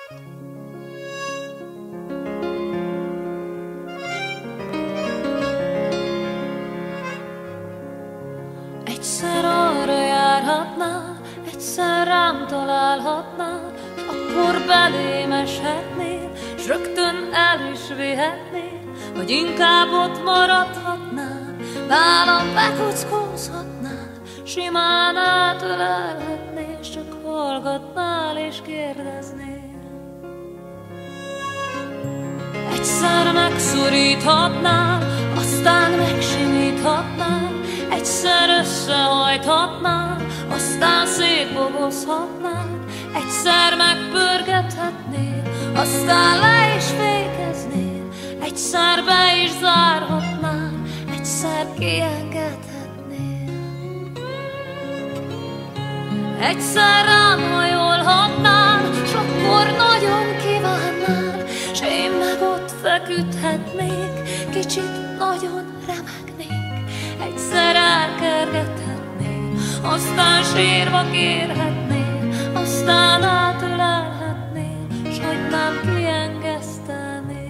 Egyszer arra járhatnál, egyszer rám találhatnál, s akkor belém eshetnél, s rögtön el is vihetnél, vagy inkább ott maradhatnál, nálam bekuckózhatnál, simán átölelhetnél, s csak hallgatnál és kérdeznél. Egyszer megszoríthatnál, aztán megsimíthatnál, egyszer összehajthatnál, aztán szétbogozhatnál, egyszer megpörgethetnél, aztán le is fékeznél, egyszer be is zárhatnál, egyszer kiengedhetnél. Egyszer rám hajolhatnál, s akkor nagyon kívánnál, s én meg ott feküdhetnék, kicsit nagyon remegnék. Egyszer elkergethetnél, aztán sírva kérhetnél, aztán átölelhetnél, s hogy nem kiengesztenél.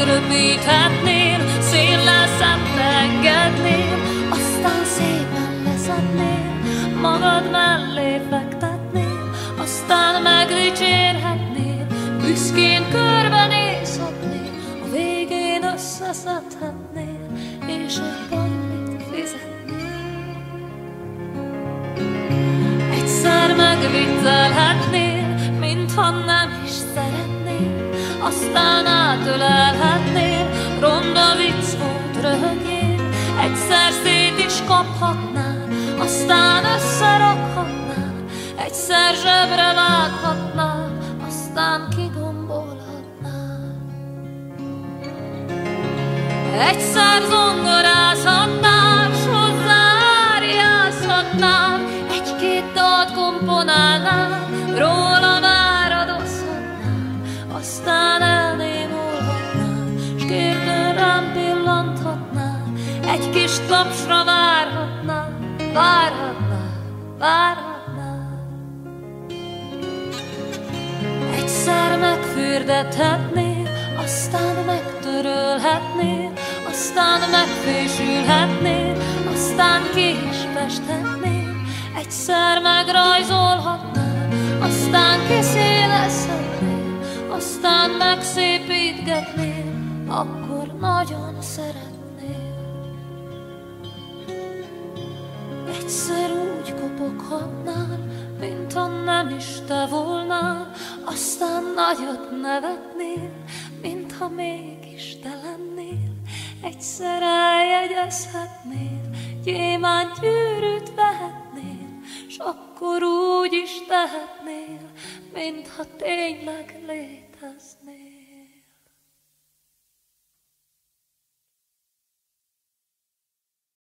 Röpíthetnél, széllel szembe engednél, aztán szépen leszednél, magad mellé fektetnél, aztán megdicsérhetnél, büszkén körbenézhetnél, a végén összeszedhetnél, és egy annyit fizetnél. Egyszer megviccelhetnél, mintha nem is szeretnél, aztán átölelhetnél, ronda vicc volt, röhögjél. Egyszer szét is kaphatnál, aztán összerakhatnál, egyszer zsebre vághatnál, aztán kigombolhatnál. Egyszer zongorázhatnál, s hozzá áriázhatnál, egy-két dalt komponálnál, róla váradozhatnál, aztán elnémulhatnál, s kérdőn rám pillanthatnál, egy kis tapsra várhatnál, várhatnál, várhatnál. Egyszer megfürdethetnél, aztán megtörölhetnél, aztán megfésülhetnél, aztán ki is festhetnél, egyszer megrajzolhatnál, aztán kiszélezhetnél, aztán megszépítgetnél, akkor nagyon szeretnél. Egyszer úgy kopoghatnál, mintha nem is te volnál, aztán nagyot nevetnél, mintha mégis te lennél. Egyszer eljegyezhetnél, gyémánt gyűrűt vehetnél, s akkor úgy is tehetnél, mintha tényleg léteznél.